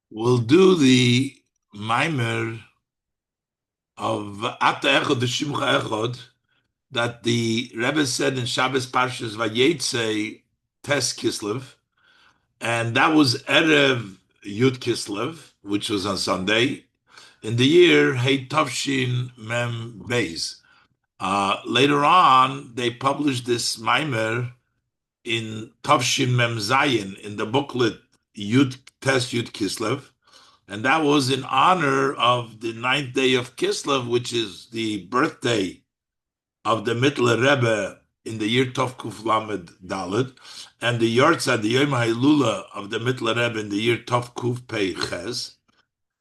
We'll do the Mamer of Atah Echod, ושמך Echod, that the Rebbe said in Shabbos Parshas Vayetze Tes Kislev, and that was Erev Yud Kislev, which was on Sunday, in the year Hey Tavshin Mem Beis. Later on, they published this Mamer in Tavshin Mem Zayin, in the booklet Yud Tes Yud Kislev. And that was in honor of the ninth day of Kislev, which is the birthday of the Mittler Rebbe in the year Tov Kuf Lamed Dalet, and the Yartzad, the Yom HaIlula of the Mittler Rebbe in the year Tov Kuf Pei Ches,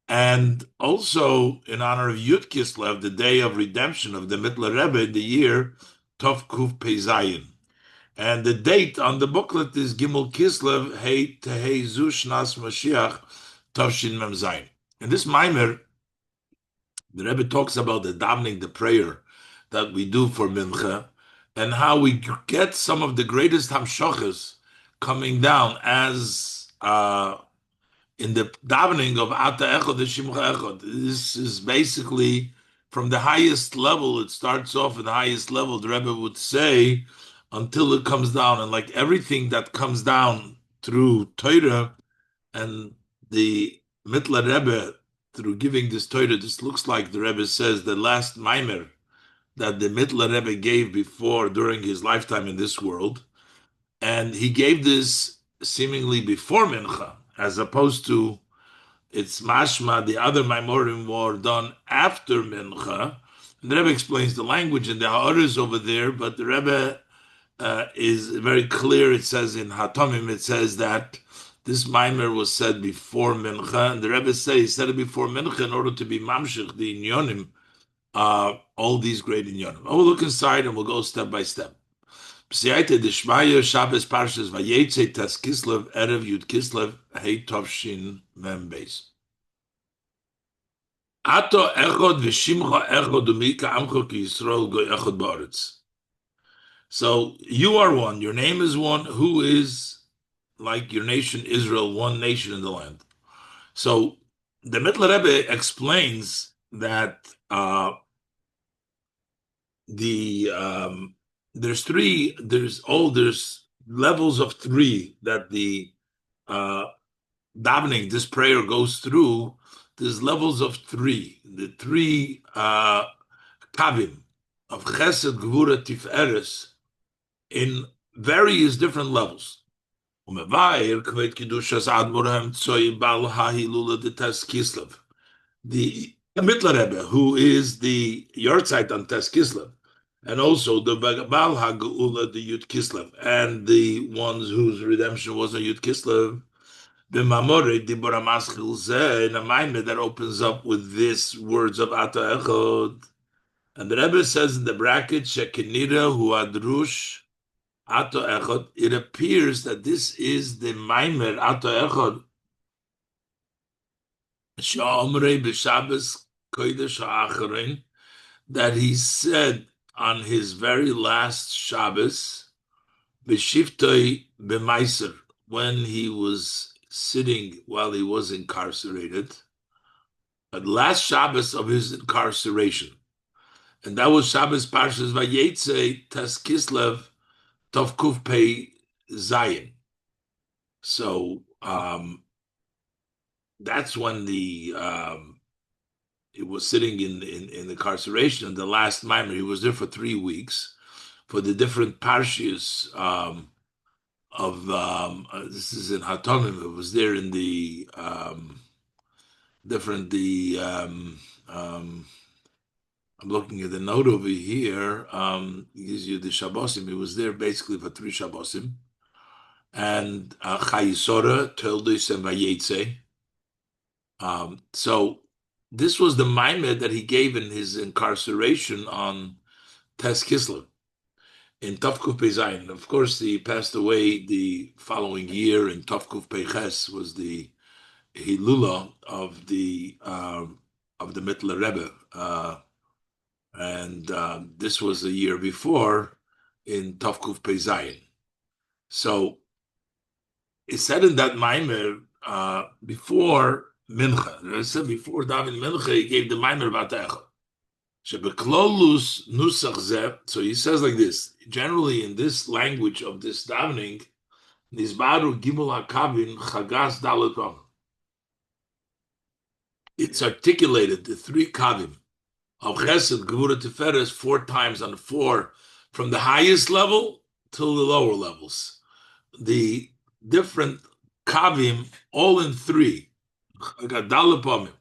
and also in honor of Yud Kislev, the day of redemption of the Mittler Rebbe in the year Tov Kuf Pei Zayin. And the date on the booklet is Gimel Kislev Hey Tehei Zu Shnas Mashiach Tavshin Mem Zayin. In this Maimer, the Rebbe talks about the davening, the prayer that we do for Mincha, and how we get some of the greatest hamshachas coming down as in the davening of Atah Echod, ושמך Echod. This is basically from the highest level. It starts off at the highest level. The Rebbe would say until it comes down, and like everything that comes down through Torah and the Mittler Rebbe through giving this Torah, this looks like the Rebbe says the last Mamer that the Mittler Rebbe gave before during his lifetime in this world, and he gave this seemingly before Mincha, as opposed to it's mashma the other Maimorim were done after Mincha. And the Rebbe explains the language and the ha'aras over there, but the Rebbe is very clear. It says in Hatomim, it says that this Maimer was said before Mincha, and the Rebbe said he said it before Mincha in order to be mamshich the inyonim, all these great inyonim. We'll look inside and we'll go step by step. Psiyaita Dishmaya Shabbos Parshas Vayetze Tas Kislev Erev Yud Kislev Hey Tovshin Mem Beis. Ato Echod ושמך Echod umika amcho ki Yisrael go Echod ba'aretz. So you are one, your name is one, who is like your nation Israel, one nation in the land. So the Mittler Rebbe explains that there's levels of three that the uh, davening, this prayer goes through. There's levels of three, the three kavim of Chesed, Gvura, Tiferes in various different levels. The Mittler Rebbe, who is the Yortzeit on Tes Kislev, and also the Baal HaGeula, the Yud Kislev, and the ones whose redemption was on Yud Kislev, the Mamore, the Boramaschil Zeh, in a Maimed that opens up with this words of Atah Echod. And the Rebbe says in the bracket, Shekinira Hu Adrush Atah Echod, it appears that this is the Maimer Atah Echod, Sha'omrei B'Shabbos Kodesh HaAcharin, that he said on his very last Shabbos, B'Shiftoi B'Maiser, when he was sitting while he was incarcerated, the last Shabbos of his incarceration. And that was Shabbos Parshas Vayetze Tes Kislev Tov Kuf Pei Zayin. So that's when it was sitting in incarceration. And the last Maimer, he was there for 3 weeks for the different parshias this is in Hatomim. It was there in the different I'm looking at the note over here. It gives you the Shabbosim. It was there basically for 3 Shabbosim. And Chayisora, Toldos, and Vayetze. So this was the Maimed that he gave in his incarceration on Tes Kislev in Tavkuf Pei Zayin. Of course, he passed away the following year in Tavkuf Pei Ches was the Hilula of the Mittler Rebbe. And this was a year before in Tavkuf Pei Zayin. So it said in that Maimer before mincha. I said before davening mincha, he gave the Mamer Atah Echod. Shebeklolus nusach zeh. So he says like this. Generally, in this language of this davening, Nizbaru Gimel Hakavim Chagas Dalet Vav. It's articulated the three kavim of Chesed, Gevura, Tiferes 4 times on the 4 from the highest level to the lower levels. The different kavim all in 3. Dalet Pamim.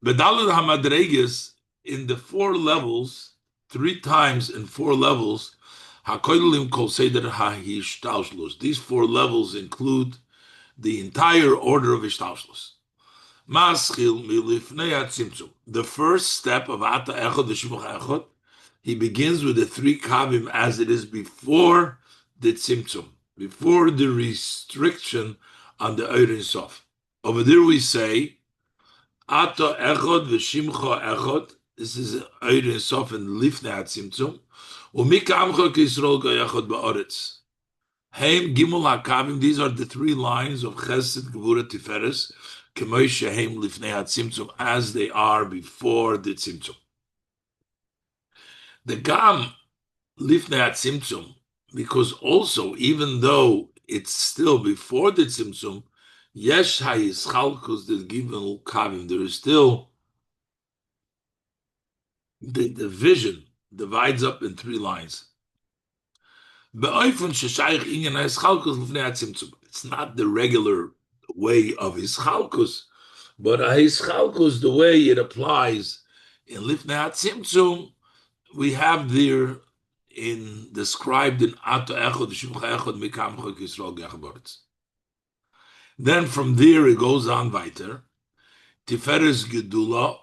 Bedalet Hamadreges in the 4 levels, 3 times in 4 levels. Hakoilim Kol Seder HaHishtalshlus. These 4 levels include the entire order of Ishtalshlus. Maschil milifnei hatzimtzum. The first step of Atah Echod ושמך Echod, he begins with the 3 kavim as it is before the tzimtzum, before the restriction on the Ein Sof. Over there we say Atah Echod ושמך Echod. This is Ein Sof and lifnei hatzimtzum. Umika amcha Yisrael goyachod ba'oretz. Heim Gimel HaKavim, these are the 3 lines of Chesed, Gevura, Tiferes, K'moshe Heim Lifnei HaTzimtzum, as they are before the Tzimtzum. The Gam Lifnei HaTzimtzum, because also, even though it's still before the Tzimtzum, Yesh HaYischalkus, the Gimel Kavim, there is still the division, divides up in 3 lines. It's not the regular way of Hischalkus, but Hischalkus, the way it applies in Lifnei HaTzimtzum, we have there described in Atah Echod ושמך Echod Mikamcha Kisrael Gechaboretz. Then from there it goes on weiter. Tiferes Gedula,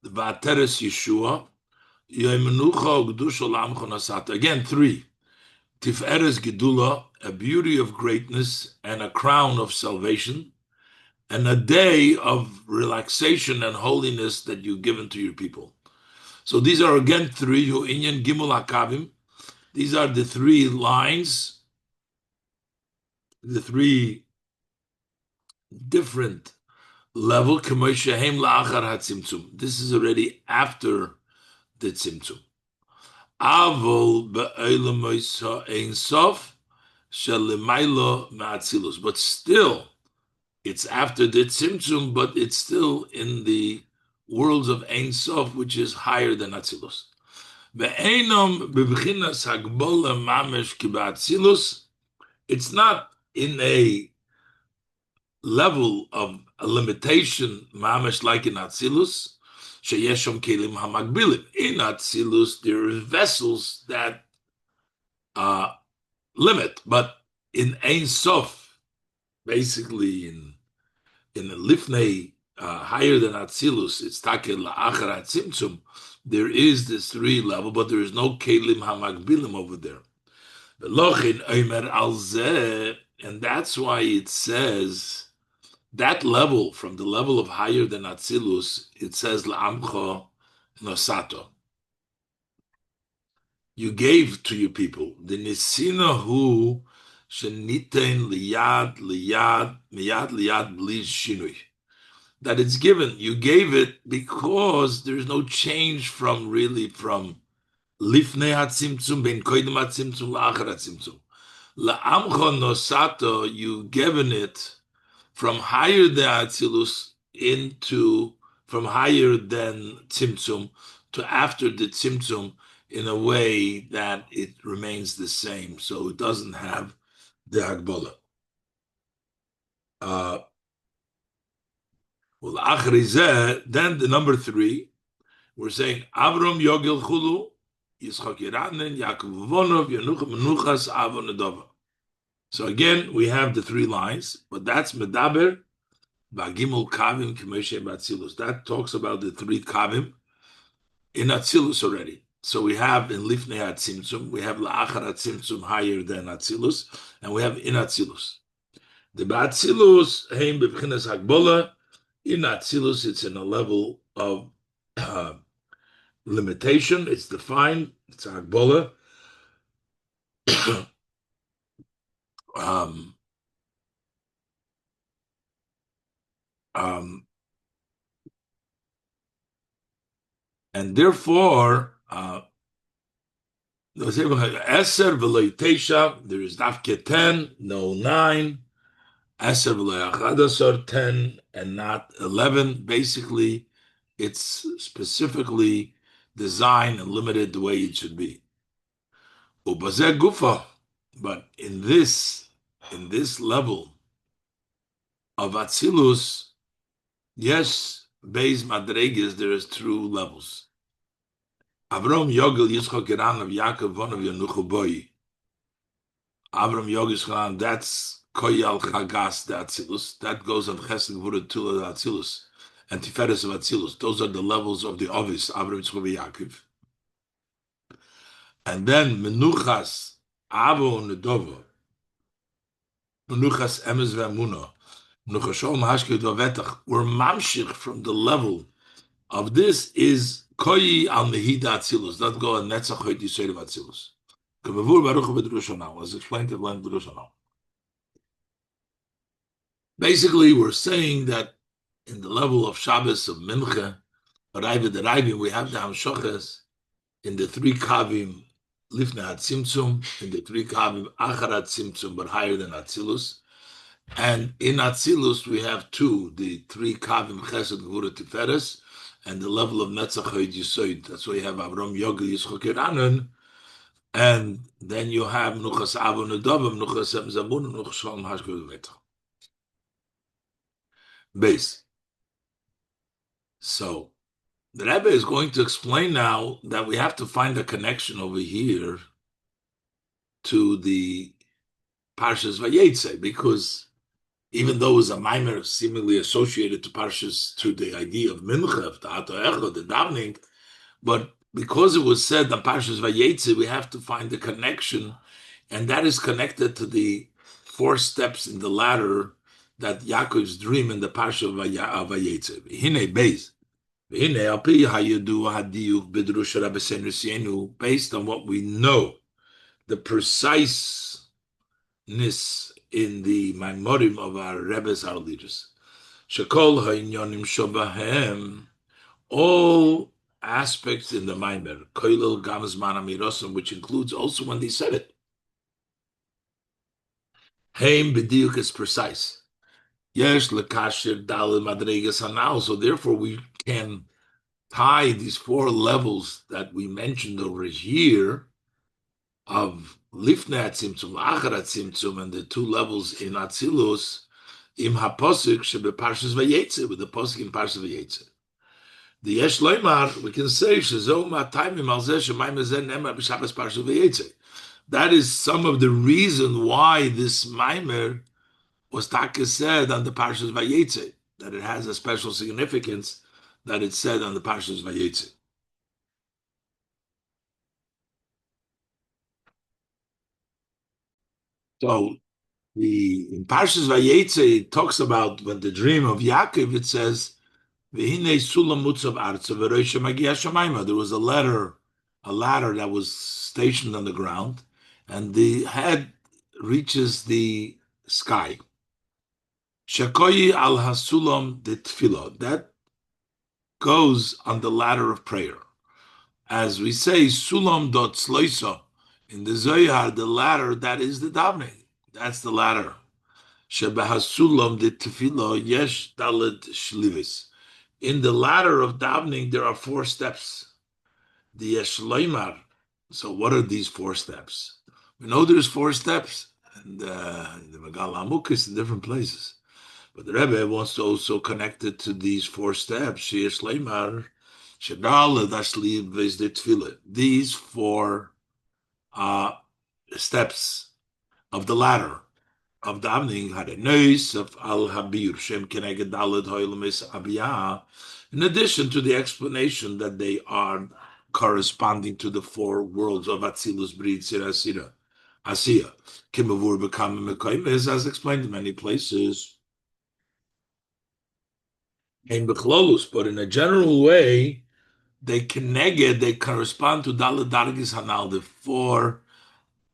Vateres Yeshua, Yemenucha Gdusha Lamcha Nasata. Again, 3. Tiferes Gedula, a beauty of greatness and a crown of salvation, and a day of relaxation and holiness that you've given to your people. So these are again 3, Inyan Gimel HaKavim. These are the 3 lines, the 3 different level. This is already after the Tzimtzum. Avol be'olam ein sof shelimaylo ma'atzilus. But still, it's after the Tzimtzum, but it's still in the worlds of Ein Sof, which is higher than Atzilus. Be'enom bebchinas hagbola mamesh kiba'atzilus. It's not in a level of a limitation, mamesh, like in Atzilus. Sheyeshom kelim hamagbilim. In Atzilus, there are vessels that limit, but in Ein Sof, basically in the Lifnei, higher than Atzilus, it's Takel La'achar Atzimtzum, there is this 3 level, but there is no kelim hamagbilim over there. Velochin Omer al zeh, and that's why it says that level, from the level of higher than Atzilus, it says La'amcho Nosato. You gave to your people the Nisina hu sheniten liyad miyad liyad bli shinui. That it's given. You gave it because there's no change from lifnei hatzimtzum ben koidim hatzimtzum la'achar hatzimtzum. La'amcha nosato, you given it from higher than Atzilus from higher than Tzimtzum to after the Tzimtzum in a way that it remains the same. So it doesn't have the Hagbola. Then the number 3, we're saying Avram Yogil Chulu, Yitzchak Yeranen, Yaakov Vonov, Yenucha Menuchas, Avon Adova. So again, we have the 3 lines, but that's Medaber, Bagimul Kavim, K'moshe B'Atzilus. That talks about the 3 Kavim in Atzilus already. So we have in Lifnei HaTzimtzum, we have La'achar HaTzimtzum higher than Atzilus, and we have in Atzilus. The B'Atzilus, Heim B'Bchinas Hagbola. In Atzilus, it's in a level of limitation. It's defined. It's Hagbola. And therefore, Eser v'lo Teisha, there is Dafke 10, no 9. Eser v'lo Achadasar, 10 and not 11. Basically, it's specifically designed and limited the way it should be. Ubazeh Gufa, but in this level of Atzilus, yes, Beis Madreges, there is true levels. Avram Yogel Yitzchak Geran of Yaakov one of Yanuchu Boy. Avram Yogel Yitzchak, that's Koyal Chagas the Atzilus. That goes on Chesed Gvura Tula the Atzilus and Tiferes of Atzilus. Those are the levels of the Ovis, Avram Yitzchak Yaakov. And then Menuchas, Avo Nedovo, Menuchas Emes Ve'amuna, Menuchas Sholem Hashkev Vavetach. We're mamshich from the level of this is Koyi al Mehida Atzilus. That go on Netzach Hoyt Yisrael of Atzilus. Kavavur Baruch B'Drushanah, as explained in Len Drushanah. Basically, we're saying that in the level of Shabbos of Mincha, Arayva Derayvim, we have the Hamshoches in the three Kavim, Lifnei Hatzimtzum, in the three Kavim, Achar Hatzimtzum, but higher than Atzilus. And in Atzilus, we have two, the three Kavim, Chesed, Gvura, Tiferes, and the level of Netzach Hoyt Yisoid. That's why you have Avram Yogel Yitzchak Eranan, and then you have Menuchas Avo Nedova, Menuchas Em Zamun, Menuchas Shalom Hashkev Vetach. Base. So the Rebbe is going to explain now that we have to find a connection over here to the Parshas Vayetze, because even though it was a Mamer seemingly associated to Parshas, to the idea of Mincha, of the Atah Echod, the davening, but because it was said on Parshas Vayetze, we have to find the connection, and that is connected to the 4 steps in the ladder that Yaakov's dream in the Parsha of Vayetze. Hine Beis. Hine Alpi Hayadu Hadiyuk Bidrush Rabbeinu Sienu, based on what we know, the preciseness in the Maimorim of our Rebbe's, our leaders. Shekol Ha'inyonim Shobahem, all aspects in the Maimer, Koilel Gamzman Amirosim, which includes also when they said it. Heim B'diuk is precise. Yesh lekasher dalil madregas hanal. So therefore, we can tie these 4 levels that we mentioned over here of lifnei tzimtzum, achar tzimtzum, and the 2 levels in Atzilus im haposik shebe parshas vayetze, with the posik in parshas vayetze. The yesh loymar, we can say shezo matayim al zeh shemayim zeh nemar b'shabbos parshas vayetze. That is some of the reason why this Maimer was Taka said on the Parshas Vayetze, that it has a special significance that it's said on the Parshas Vayetze. So in Parshas Vayetze, it talks about when the dream of Yaakov, it says, "V'hinei sulam mutzav artza v'roisha magia shamayma." There was a ladder that was stationed on the ground, and the head reaches the sky. Shakoyi al hasulam de tefillah. That goes on the ladder of prayer. As we say, sulam dot sloisa in the Zohar, the ladder, that is the davening. That's the ladder. Shebahasulam de tefillah yesh dalet shlivis. In the ladder of davening, there are 4 steps. The yeshloimar. So what are these 4 steps? We know there's 4 steps, and the Magal Hamuk is in different places. But the Rebbe wants to also connect it to these 4 steps. These 4 steps of the ladder of davening had a noise of al habir shem keneged daled hoylemis abiyah. In addition to the explanation that they are corresponding to the 4 worlds of Atzilus, Brit, Sira, Asiya, Kimavur, Bekam, Mekoimes, as explained in many places. But in a general way, they correspond to Daled Dargis Hanal, the 4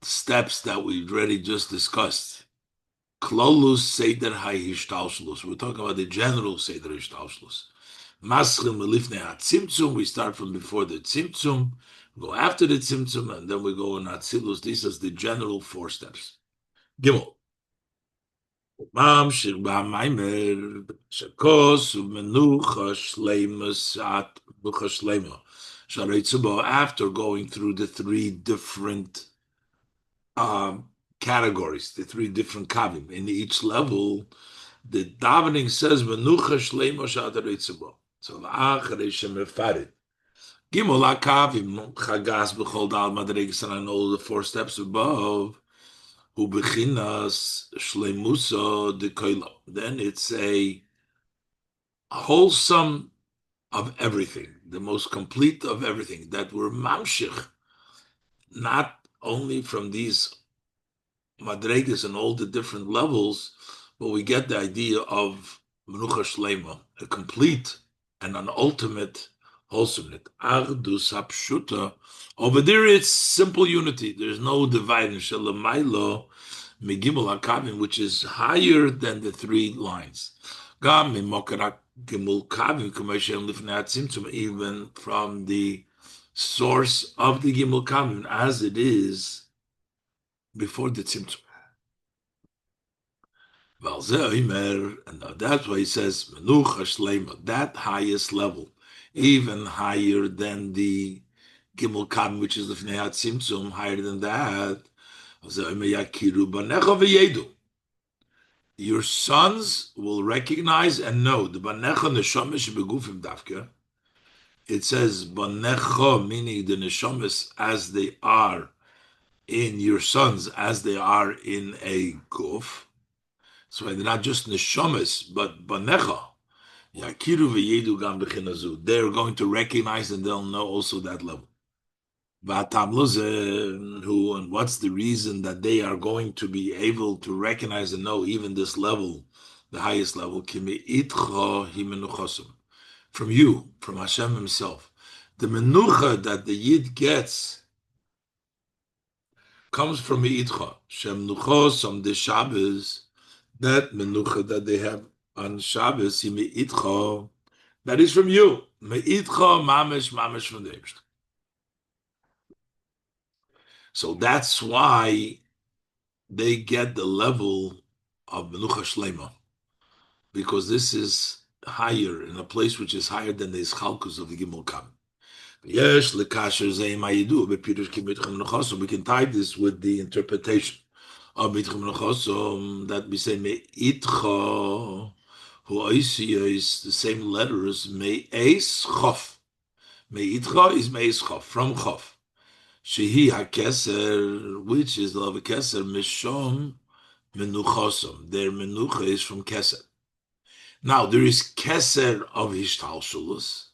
steps that we already just discussed. Klolus Seder HaHishtalshlus. We're talking about the general Seder HaHishtalshlus. Maschil melifnei hatzimtzum, we start from before the tzimtzum, go after the tzimtzum, and then we go in Atzilus. These are the general 4 steps. Gimel. Mamshir b'hamaimer shekos u'menucha shleimus at menucha shleima. Shareitzubo, after going through the 3 different categories, the 3 different kavim. In each level, the davening says menucha shleima shareitzubo. So la'acharei shemefarid. Gimel HaKavim, Chagas B'chol Dal Madregas, and I know the 4 steps above, Hu Bechinas Shleimusa de Koilo. Then it's a wholesome of everything, the most complete of everything, that we're mamshich, not only from these Madregas and all the different levels, but we get the idea of Menucha Shleima, a complete and an ultimate wholesomeness. Ardus Hapshuta. Over there, it's simple unity. There's no dividing. Shalamailo Megimel HaKavim, which is higher than the 3 lines. Gam Mimokarak Gimel Kavim Kameshem Lifnei Hatzimtzum, even from the source of the Gimel Kavim, as it is before the Tzimtzum. And that's why he says Menucha Shleima, that highest level, even higher than the Gimel Kam, which is the Fnei HaTzimtzum, higher than that. Your sons will recognize and know the Banecha Neshomesh Begufim Davka. It says Banecha, meaning the Neshomes as they are in your sons, as they are in a guf. So they're not just neshomes, but banecha. Yakiru v'yedu gam b'chinazu. They're going to recognize and they'll know also that level. Who and what's the reason that they are going to be able to recognize and know even this level, the highest level? From you, from Hashem Himself. The menucha that the Yid gets comes from Me'itcha. Shem nuchos on the Shabbos. That menucha that they have on Shabbos, me'itcha, that is from you. Me'itcha, mamesh from the Eibishter. So that's why they get the level of menucha shlema, because this is higher, in a place which is higher than the ischalkus of the Gimel Kam. Yes, lekasher zei mayidu bepirush ki mitcha menucha. So we can tie this with the interpretation of mitcha menucha, that we say me'itcha, who is the same letters, me'es chof. Me'itcha is me'es chof, from chof. Shehi hakeser, which is the love of keser, mishom menuchosom. Their menucha is from keser. Now, there is keser of hishtalshelus,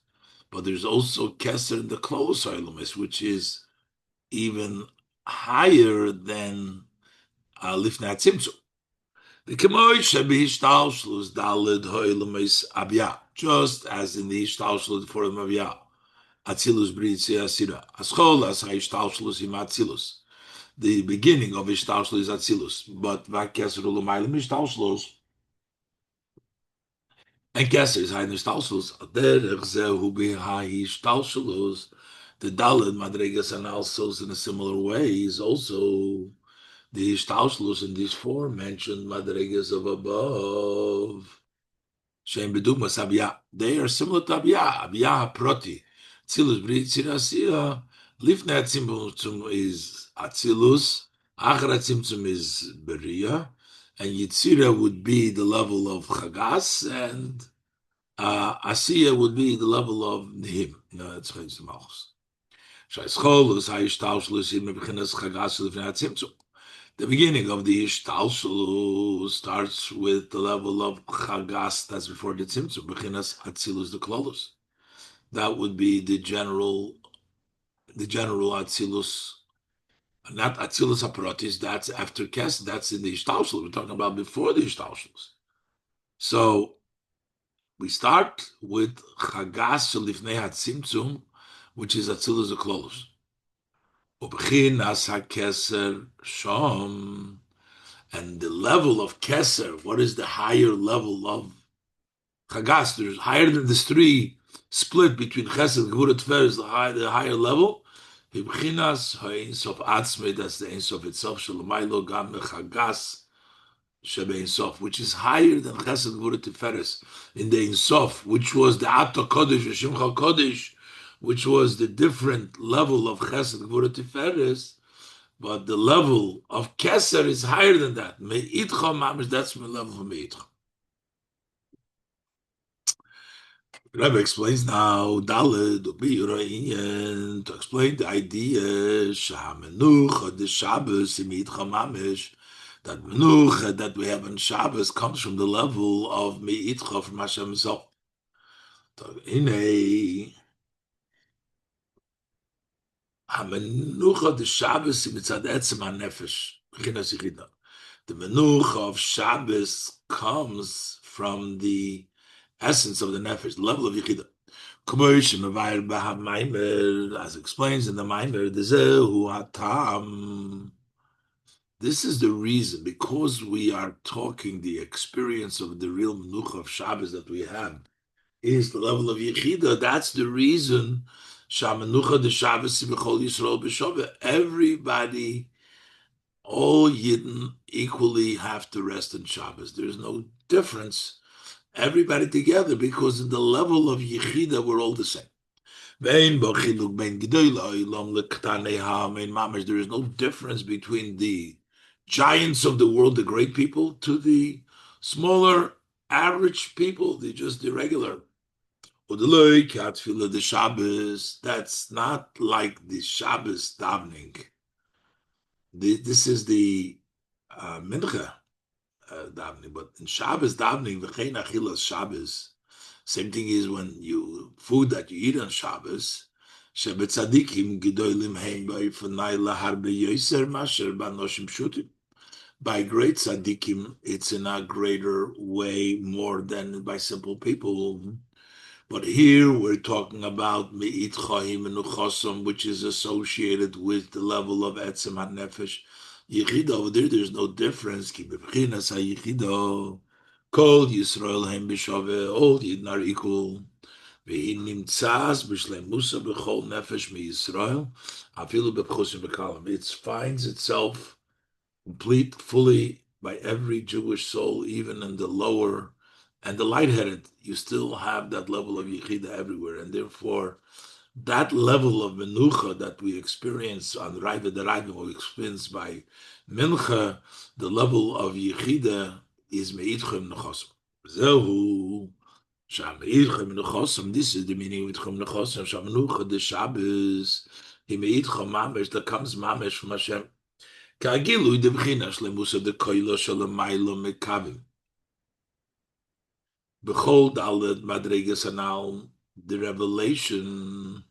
but there's also keser in the close oilumis, which is even higher than lifnei tzimtzum. Just as in the Ishtalshlus for the Mavia, Atzilus Britzi Asira, Ascholas Ishtalshlus im Atzilus. The beginning of Ishtalshlus is Atzilus, but Vakesrulumaylim Ishtalshlus and Keser is Hain Ishtalshlus. Derech Zehu Bihai Ishtalshlus. The Daled Madregas and also in a similar way is also the Ishtalshlus in these 4 mentioned Madregas of above. Shem Bedugmas Abiyah. They are similar to Abiyah. Abiyah Proti. Atzilus Brit Tzirasiyah. Lifnei Tzimtzum is Atzilus. Achar Tzimtzum is Beria. And Yitzira would be the level of Chagas. And Asiya would be the level of Nihim. No, that's Chagas Malchus. Shaischolus Hayishtaushulus in Mebechinas Chagas Lifnei Tzimtzum. The beginning of the Ishtalshalu starts with the level of Chagas, that's before the Tzimtzum, Bechinas Atzilus the Klolus. That would be the general Atzilus, not Atzilus Aparatis, that's after Kes, that's in the Ishtalshalu. We're talking about before the Ishtalshalus. So we start with Chagas Shalifnei HaTzimtzum, which is Atzilus the Klolus. And the level of Keser, what is the higher level of Chagas? There's higher than these 3 split between Chesed, Gvura, Tiferes, the higher level. Hibchinas ha'Ein Sof Atzmei, that's the Ein Sof itself. Shalomaylo Gam Mechagas Shebe Ein Sof, which is higher than Chesed, Gvura, Tiferes in the Ein Sof, which was the Atah Kodesh, ושמך Kodesh, which was the different level of Chesed, Gvura, Tiferes. But the level of Keser is higher than that. Me'itcha mamish, that's my level for Me'itcha. Rebbe explains now, Daled, to explain the idea, Shahamenuch, the Shabbos, Me'itcha mamish, that Menuch that we have on Shabbos comes from the level of Me'itcha from Hashem himself. Hine, Hamenucha, the Shabbos, Mitzad Etzem HaNefesh, B'chinas Yechida. The menucha of Shabbos comes from the essence of the nefesh, the level of yichida. As explains in the Mamer, this is the reason, because we are talking the experience of the real menucha of Shabbos that we have is the level of yichida. That's the reason. Shamenucha the Shabbos b'chol Yisrael b'shaveh. Everybody, all Yidden equally have to rest on Shabbos. There's no difference. Everybody together, because in the level of Yechida, we're all the same. There is no difference between the giants of the world, the great people, to the smaller, average people, they're just the regular. The Shabbos, that's not like the Shabbos davening. This is the mincha davening, but in Shabbos davening, v'chein achilas Shabbos, same thing is when you food that you eat on Shabbos. Shebetzadikim gedolim heim ba'ifnai laharbe yoser masher banoshim shutim. By great tzadikim, it's in a greater way more than by simple people. But here we're talking about me'it chahim and uchosam, which is associated with the level of etzem hanefesh. Yechida over there, there's no difference. Ki b'chinas haYechido, kol Yisrael hem b'shaveh, all Yidden are equal. V'hi nimtzas b'shleimusa b'chol nefesh miYisrael, afilu b'chosim b'kalam. It finds itself complete, fully by every Jewish soul, even in the lower and the lightheaded. You still have that level of Yechida everywhere, and therefore that level of menucha that we experience on Raiva the Raiva, we experience by Mincha, the level of Yechida is Me'itchem Nechosam. Zehu, Sham Me'itchem Nechosam, this is the meaning of Me'itchem Nechosam, Sham Menucha, the Shabbos, He Me'itchem Mamesh, that comes Mamesh from Hashem. Ka'agilu, the B'china, Shlemusa, the Koilo, Shalamaylo, Mekavim. Behold, Dalet Madregas Anal, the revelation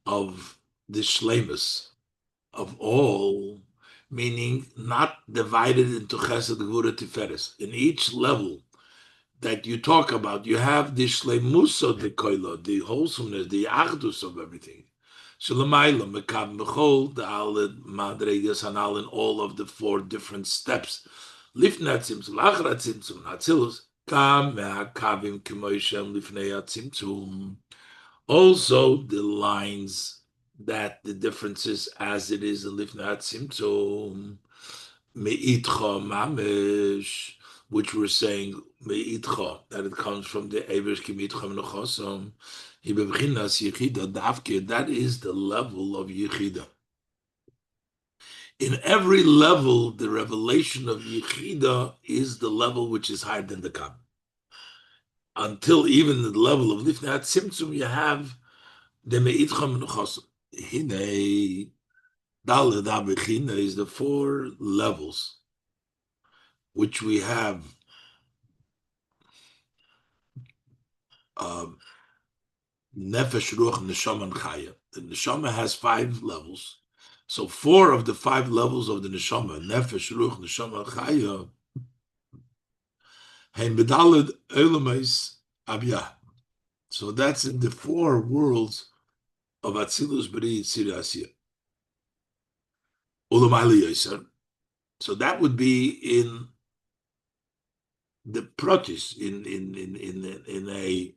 of the shlemus of all, meaning not divided into chesed, gvura, tiferes. In each level that you talk about, you have the shlemus of the koilo, the wholesomeness, the achdus of everything. Shalamayla mekab bechol da'aled madregas hanal, in all of the four different steps. Lifnei tzimtzum, lachra tzimtzum, natzilus kam me'akavim k'moishem lifnei tzimtzum. Also, the lines that the differences as it is in Lifnei Tzimtzum, Me'itcha Mamesh, which we're saying Me'itcha, that it comes from the Eivish Kimitcha Menachosam, Hibevchinas Yechida Davke, that is the level of Yechida. In every level, the revelation of Yechida is the level which is higher than the Kam. Until even the level of Lifnei Tzimtzum, you have the Me'itcha Menachosam. Hine Daled Abechina is the four levels which we have Nefesh, Ruach, Neshama, and Chaya. The Neshama has 5 levels. So 4 of the 5 levels of the Neshama, Nefesh, Ruach, Neshama, and Chaya, Hein Bedaled Elamais Abiyah. So that's in the 4 worlds of Atzilus, B'ri, Yitzir, Asiyah. Ulamayli Yisr. So that would be in the protis, in a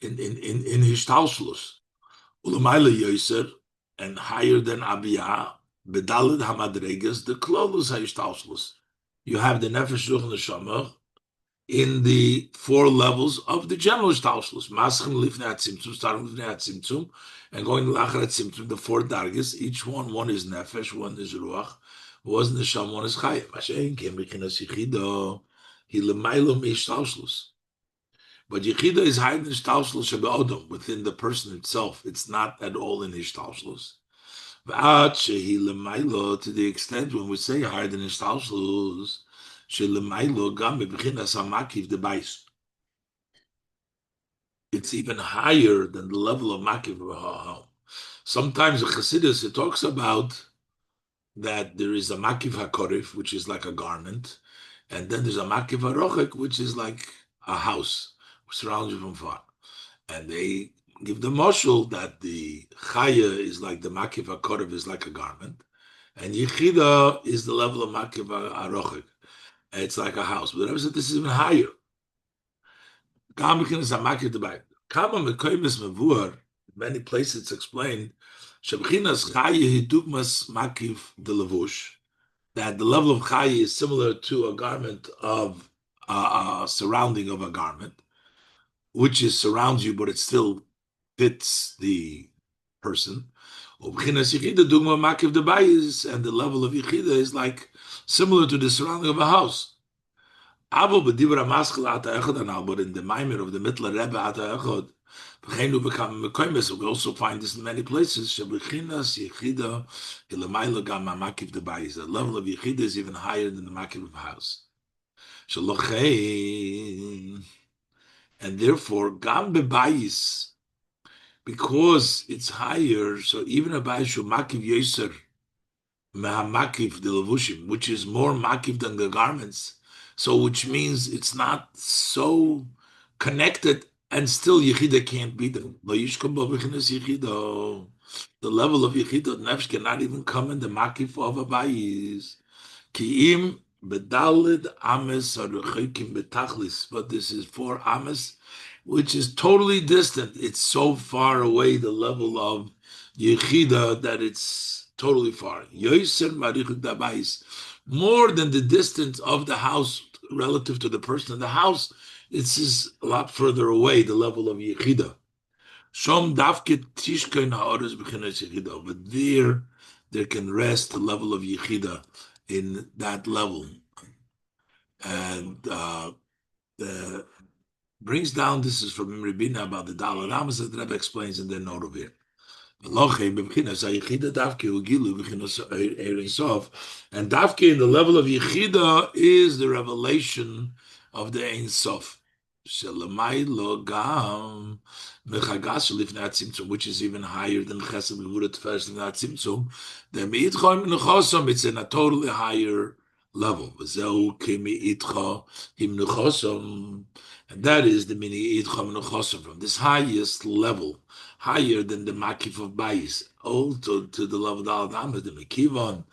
in Hishtalshlus. Ulamaila Yoser, and higher than Abiyah, Bedalid Hamadregas, the Klolus Hishtalshlus. You have the Nefesh Ruch Neshama in the four levels of the general Hishtalshlus. Maschim Lifnei Tzimtzum, starting with Lifnei Tzimtzum, and going to Lachar Tzimtzum, the four dargis. Each one is Nefesh, one is Ruach, one is Neshama, one is Chayim. Mashen Kem Bechinas Yechido, He Lemailo Mishtalshlus. But Yechida is higher than Ishtalshlus Shebe'odom, within the person itself. It's not at all in Ishtalshlus. V'ad shehi lemailo, to the extent when we say higher than Ishtalshlus, shelemailo gam b'chinas hamakiv debais. It's even higher than the level of makiv v'ha'am. Sometimes in Chassidus it talks about that there is a makiv hakorif, which is like a garment, and then there's a makiv harochek, which is like a house, surrounds you from far. And they give the mashal that the chaya is like the makiv hakorev is like a garment, and yichida is the level of makiv harochek. It's like a house. But I said this is even higher. Many places it's explained that the level of chaya is similar to a garment of surrounding of a garment, which is surrounds you, but it still fits the person. And the level of yichida is like similar to the surrounding of a house. But in the Mamer of the Mittler Rebbe Atah Echod, we also find this in many places. The level of yichida is even higher than the makiv of a house. And therefore, gam bebayis, because it's higher, so even a bayis shu makiv yoser mehamakiv de levushim, which is more makiv than the garments, so which means it's not so connected, and still yichida can't be them. The level of yichida nefesh cannot even come in the makiv of a bayis. Ki'im bedalid ames aruchikim betachlis, but this is 4 ames, which is totally distant. It's so far away, the level of yichida, that it's totally far. Yoser marichuk dabayis, more than the distance of the house relative to the person in the house. It's just a lot further away, the level of yichida. Shom dafke tishkein ha'oros b'chinas yichida, but there can rest the level of yichida in that level. And brings down, this is from Ribina about the Dalai Lamas that the Rebbe explains in their note over here. And Davke in the level of Yechida is the revelation of the Ein Sof, which is even higher than Chesed Gevura Tefesh Lifnei Tzimtzum. It's in a totally higher level. And that is the mini idcha from this highest level, higher than the makif of bayis, also to the level of the Alad, the Mekivon,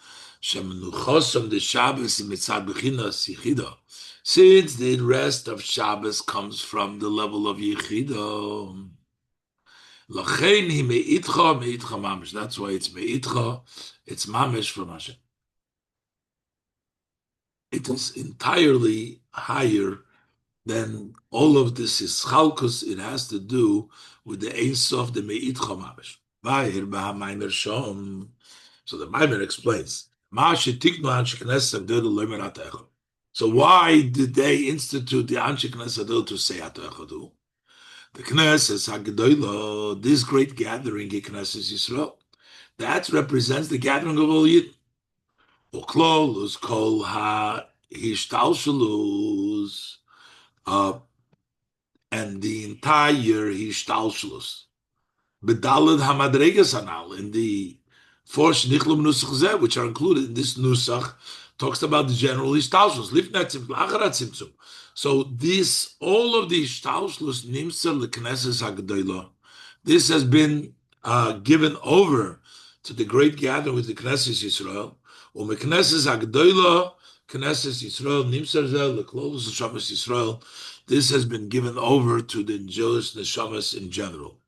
Shemenuchosom, the Shabbos, Mitzad Bechinas, Yichida. Since the rest of Shabbos comes from the level of Yichida, Lachein hi meitcha mamish. That's why it's meitcha, it's mamish from Hashem. It is entirely higher than all of this is chalkus. It has to do with the Ein Sof, the meitcha mamish. Vayir b'ha Mamer shom. So the Mamer explains. Ma shetiknu anshe knesset agdol Mamer Atah Echod. So why did they institute the anshe knesset agdol to say Atah Echod? The Knesset Hagdolah, this great gathering in Knesset Yisrael, that represents the gathering of all Yidden. Uklolus kol ha hishtalshelus, and the entire hishtalshelus. Bedalad hamadregas anal, in the 4 shnichlum nusach zeh, which are included in this nusach, talks about the general hishtalshelus. Lifnei tzimtzum, acharat tzimtzum. So this, all of the hishtalshelus nimser leknesses hagdolah, this has been given over to the great gathering with the Knesset Yisrael. Umeknesses hagdolah Knesset Yisrael, Nimsar Zel, the close Neshamas Yisrael. This has been given over to the Jewish Neshamas in general.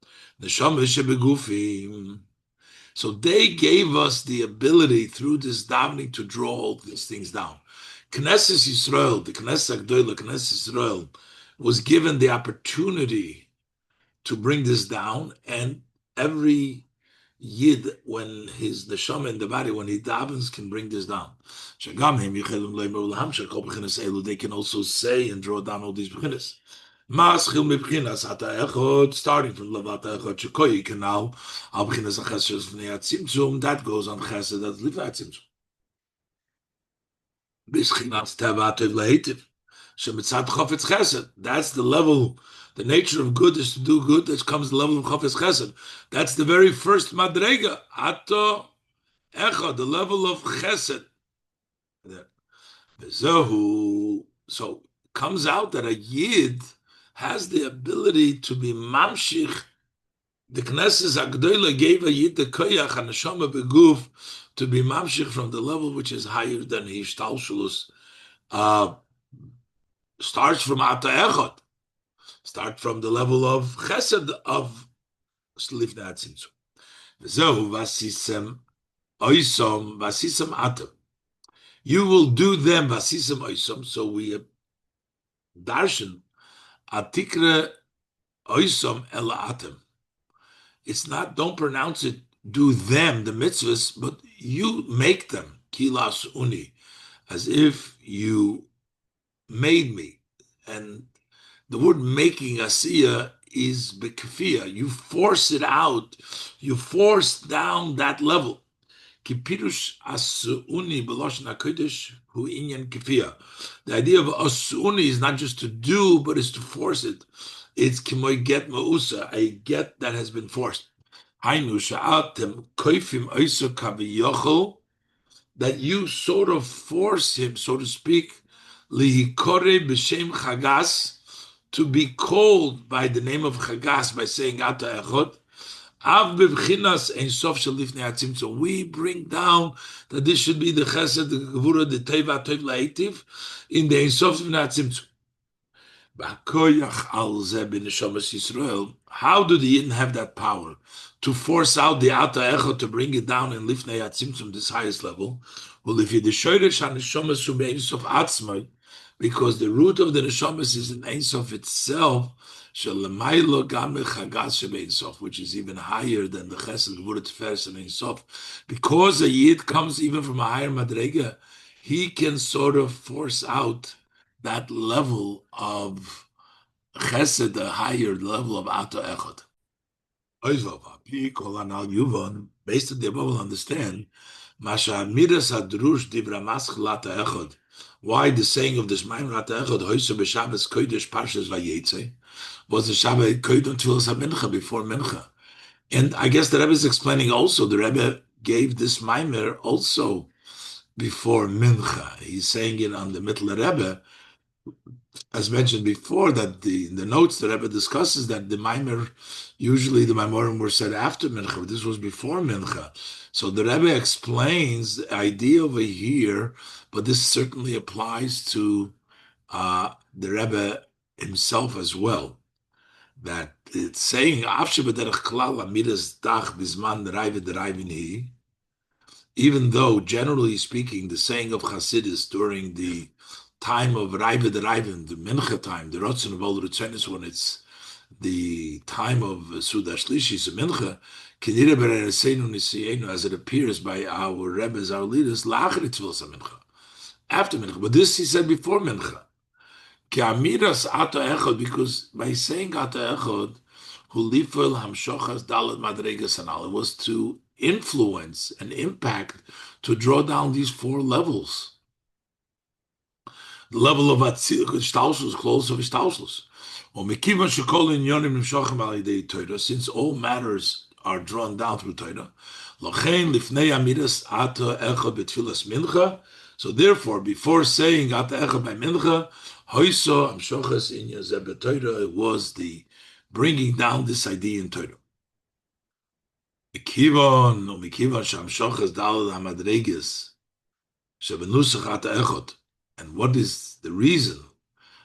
Neshamas Shebegufim. So they gave us the ability through this davening to draw all these things down. Knesset Yisrael, the Knesset Agdola, Knesset Yisrael, was given the opportunity to bring this down, and every Yid, when his neshama in the body, when he davens, can bring this down. They can also say and draw down all these beginners. Starting from Atah Echod Shekoyi Canal, Al Bechinas Achesed V'nei Atzimtzum, that goes on Chesed, that's Livnei Atzimtzum. B'Schinas Teva Tov Lehitiv, Shemitzad Chofetz Chesed, that's the level. The nature of good is to do good. That comes the level of Chofetz Chesed. That's the very first Madrega, Atah Echod, the level of Chesed. So comes out that a Yid has the ability to be mamshich. The Knesset Agdola gave a Yid the koyach and neshama beguf to be mamshich from the level which is higher than hishtalshulus. Starts from Atah Echod. Start from the level of Chesed of Livnei Atzimtzum. V'zehu vasisem oisom vasisem atem. You will do them vasisem oisom. So we darshan atikre oisom ela atem. It's not, don't pronounce it, do them, the mitzvahs, but you make them, kilas uni, as if you made me. And the word making asiya is bekafia. You force it out. You force down that level. Kipirush asuni b'loshen hakodesh hu inyan kafia. The idea of asuni is not just to do, but is to force it. It's kimoy get ma'usa, a get that has been forced. Hainu sha'atem koifim oiso kaviyochel, that you sort of force him, so to speak, lihikore b'shem chagas, to be called by the name of Chagas, by saying Atah Echod. Av b'bchinas ein sof shel lifnei atzimtzum. We bring down that this should be the Chesed, the Gevura, the Teva, Tov La'etiv, in the ein sof lifnei atzimtzum. B'hakoyach al zeh b'neshamas Yisrael. How do the Yidden have that power to force out the Atah Echod, to bring it down in lifnei atzimtzum, this highest level? Well, if you deshoyresh haneshamas hu be'ein sof atzmai, because the root of the neshamas is in Ein Sof itself, which is even higher than the Chesed, Gevurah, Tiferes, and Ein Sof. Because a Yid comes even from a higher Madrega, he can sort of force out that level of Chesed, the higher level of Atah Echod. Based on the above, we'll understand why the saying of this Mamer Atah Echod was the Shabbat Koydon Tfilas HaMincha, before Mincha. And I guess the Rebbe is explaining also, the Rebbe gave this Mamer also before Mincha. He's saying it on the Mittler Rebbe, as mentioned before, that in the notes the Rebbe discusses that the Mamer, usually the Maimorim were said after Mincha, but this was before Mincha. So the Rebbe explains the idea over here, but this certainly applies to the Rebbe himself as well, that it's saying, even though, generally speaking, the saying of Chassidus during the time of Raiva the Raivin, the Mincha time, the Rotzen of all Rutzenis, when it's the time of Suda Shlishi, so Mincha, as it appears by our Rebbes, our leaders, after Mincha. But this he said before Mincha. Because by saying Atah Echod, Hulifel Hamshochas Dalet Madregas Anal, it was to influence and impact, to draw down these four levels. The level of Shtalshus, close of Shtalshus. Since all matters are drawn down through Torah, so therefore, before saying Atah Echod by Mincha, it was the bringing down this idea in Torah. And what is the reason?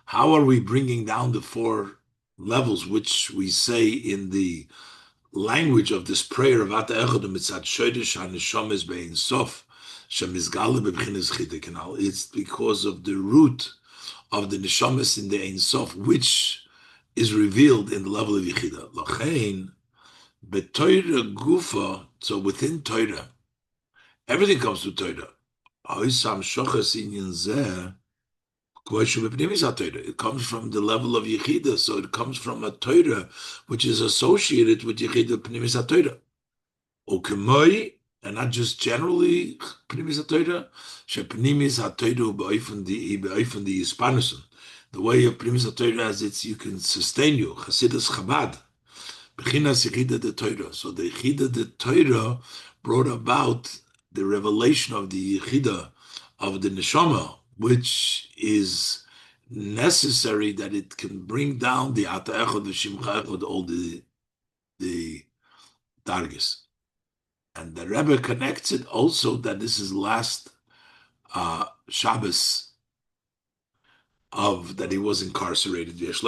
How are we bringing down the four levels which we say in the language of this prayer of Atah Echod mitzad shodesh haneshamas bein sof shemizgale bebchinas chitik? It's because of the root of the neshamas in the Ein Sof, which is revealed in the level of Yechida. Lachein betoira gufa. So within Torah, everything comes to Torah. Hoisam shochas inyan zeh. It comes from the level of Yechida, so it comes from a Torah which is associated with Yechida Pnimis HaTorah. Okemoi, and not just generally Pnimis HaTorah, Shepnimis HaTorah be'ofen the Yispanusen. The way of Pnimis HaTorah as it's, you can sustain you, Chasidus Chabad, Bechinas Yechida de Torah. So the Yechida de Torah brought about the revelation of the Yechida of the Neshama, which is necessary that it can bring down the Atah Echod, ושמך Echod, all the dargis. And the Rebbe connects it also that this is last Shabbos of that he was incarcerated. This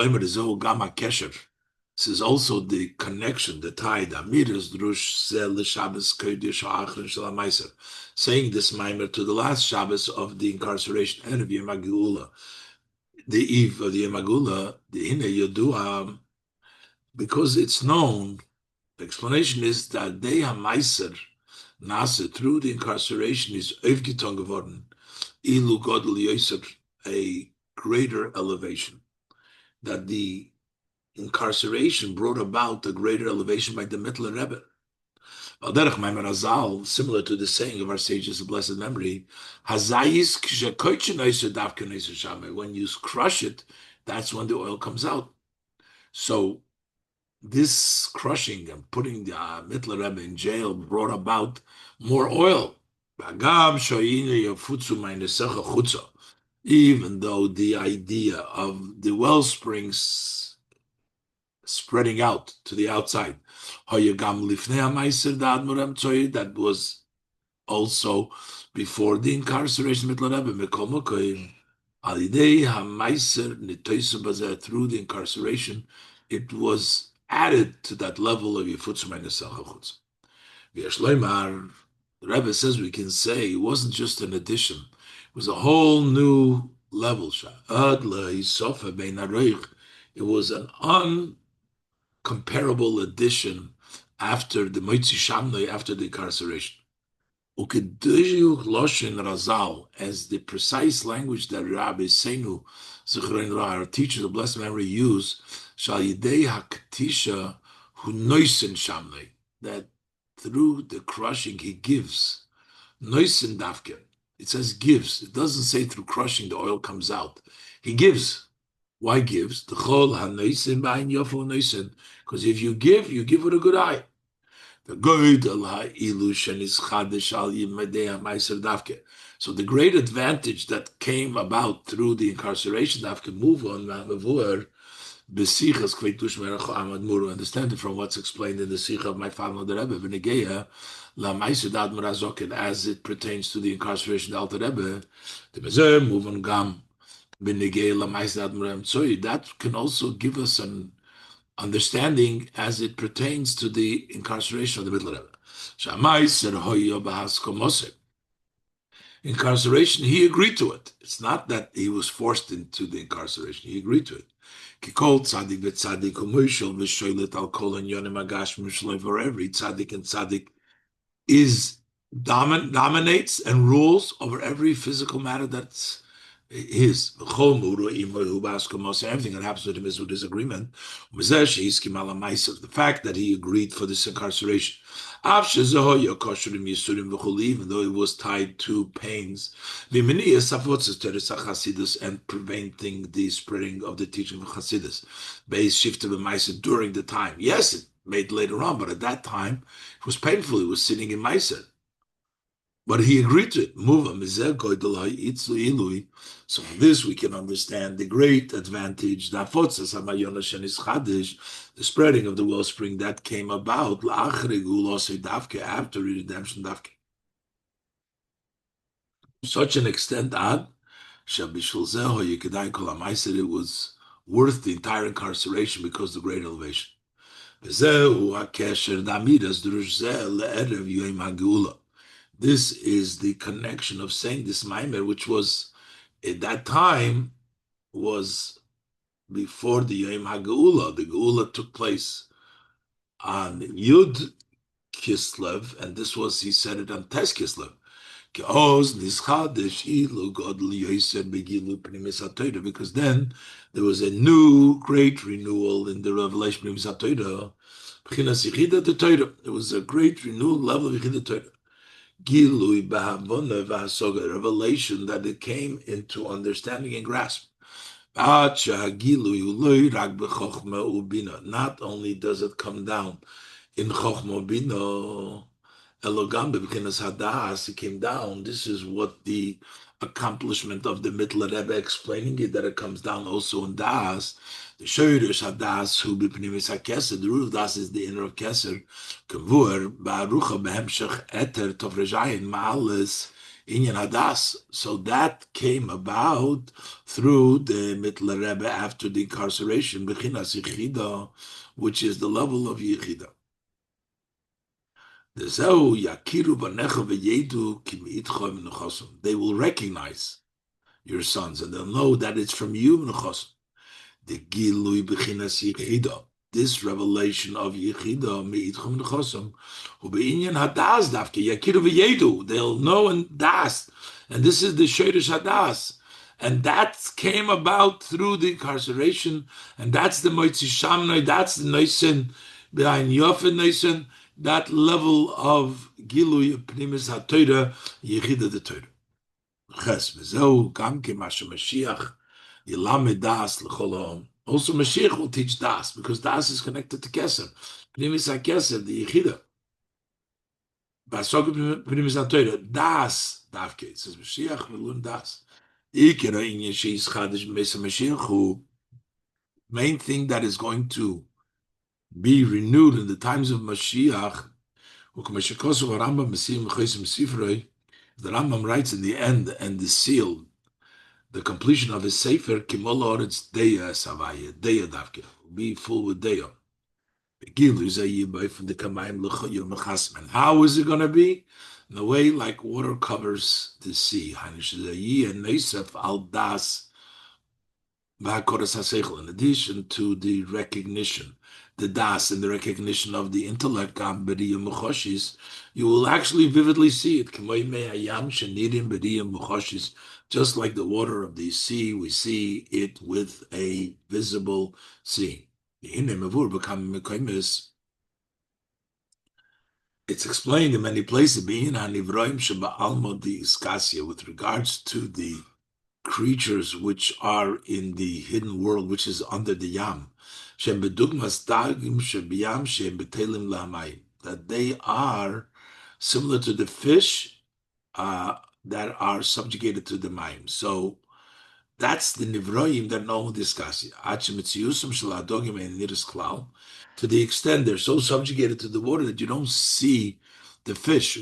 is also the connection, the tie, the Amiras Drush Zel Shabbos Kodesh Ha'achron Shel HaMaiser, saying this Mamer to the last Shabbos of the incarceration and of Yom HaGeula, the eve of the Yom HaGeula, the Hine Yodua, because it's known. The explanation is that they HaMaiser Nase through the incarceration is Evgiton geworden, Ilu Godel Yosef, a greater elevation, that the incarceration brought about a greater elevation by the Mittler Rebbe. Alderech Mamer Azal, similar to the saying of our sages of blessed memory, Hazayis when you crush it, that's when the oil comes out. So this crushing and putting the Mittler Rebbe in jail brought about more oil. Even though the idea of the well springs spreading out to the outside, that was also before the incarceration through the incarceration, it was added to that level of Yifutz. The Rebbe says we can say it wasn't just an addition, it was a whole new level. It was an uncomparable addition after the Moitzi Shamnoi, after the incarceration. As the precise language that Rabbi Seinu, our teachers of blessed memory, use, that through the crushing he gives. Noisen dafke. It says gives. It doesn't say through crushing the oil comes out. He gives. Why gives? The chol hanoisen ba'in yofo noisen. Because if you give with a good eye. The goydel ha'ilu shenis chadesh al yimedei ha'maiser dafke. So the great advantage that came about through the incarceration dafke move on ma'mavur besichas kveitush merach amad muru. Understand it from what's explained in the Sikha of my father the Rebbe v'negeya la maiser dad merazokin as it pertains to the incarceration of the Alter Rebbe. The bezer move on gam v'negeya la maiser dad meram tzoy. That can also give us an understanding as it pertains to the incarceration of the Middle Rebbe. Shamaiser hoyo bahaskomosek. Incarceration, he agreed to it. It's not that he was forced into the incarceration. He agreed to it. Kikol tzaddik v'tzaddik u'moishel v'shoylet al kol hanyonim agash mishloy, for every tzaddik and tzaddik is dominates and rules over every physical matter that's his. Everything that happens with him is with his agreement. The fact that he agreed for this incarceration, even though it was tied to pains, and preventing the spreading of the teaching of Chassidus, during the time. Yes, it made later on, but at that time it was painful. He was sitting in Meiser. But he agreed to it. So from this we can understand the great advantage, the spreading of the wellspring that came about after redemption. Such an extent that It was worth the entire incarceration because of the great elevation. This is the connection of saying this Mamer, which was at that time was before the Yom HaGeula. The Geula took place on Yud Kislev, and this was, he said it on Tes Kislev. Because then there was a new great renewal in the revelation of Torah. It was a great renewal level of Yechidat Torah. Revelation that it came into understanding and grasp. Not only does it come down in Chochmah Bina, Elogam b'Bechinas Hadas, he came down. This is what the accomplishment of the Mittler Rebbe explaining it, that it comes down also in Das. The Shoyrish Hadas, who b'Pnimis HaKeser, the root of Das is the inner of Keser. Kavur, Ba'arucha b'Hemshech Eter Tovrejayin Ma'alis Inyan Hadas. So that came about through the Mittler Rebbe after the incarceration, Bechinas Yechida, which is the level of Yechida. They will recognize your sons and they'll know that it's from you. The Gilui Bechinas Yechida, this revelation of Yechida me'itchum nechosam, hu be'inyan hadas davke yakiru v'yedu. They'll know and das, and this is the sheirush hadas, and that came about through the incarceration, and that's the moitzi shamnoi, that's the noisen behind yofen noisen, that level of Gilui Pnimis HaTorah Yechida the Torah. Ches v'zeu gam kemasha Mashiach yilamed das l'chol ha'om. Also, Mashiach will teach Das, because Das is connected to Keser. Pnimis HaKeser, the Yechida. Basok Pnimis HaTorah, Das, Davke. It says Mashiach will learn Das. Ikera inyan sheis chadish b'mesa Mashiach, who main thing that is going to be renewed in the times of Mashiach, the Rambam writes in the end, and the seal, the completion of his Sefer, be full with Deya. And how is it going to be? In a way like water covers the sea. In addition to the recognition, the das and the recognition of the intellect, you will actually vividly see it. Just like the water of the sea, we see it with a visible seeing. It's explained in many places with regards to the creatures which are in the hidden world, which is under the yam, that they are similar to the fish that are subjugated to the mayim. So that's the nivroim that no one discusses. To the extent they're so subjugated to the water that you don't see the fish.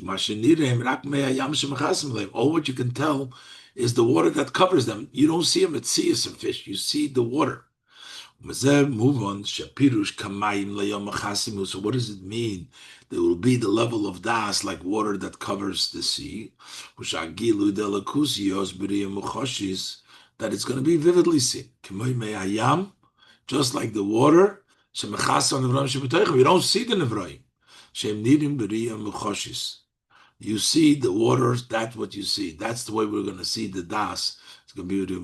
All what you can tell is the water that covers them. You don't see them at sea as a fish. You see the water. Move on. So what does it mean? There will be the level of das like water that covers the sea. That it's going to be vividly seen. Just like the water. We don't see the nevroim. You see the waters, that's what you see. That's the way we're going to see the das. It's going to be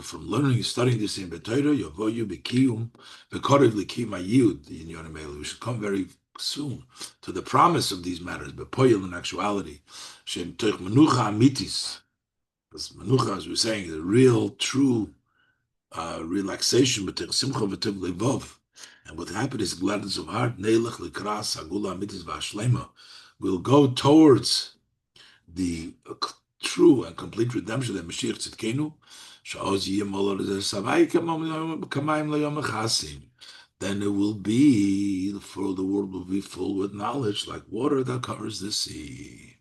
from learning and studying this in B'Torah, we should come very soon to the promise of these matters, but in actuality, because menucha, as we're saying, the real, true relaxation, and what happened is gladness of heart. We'll go towards the true and complete redemption that Mashiach Tzidkenu. Then it will be, for the world will be full with knowledge, like water that covers the sea.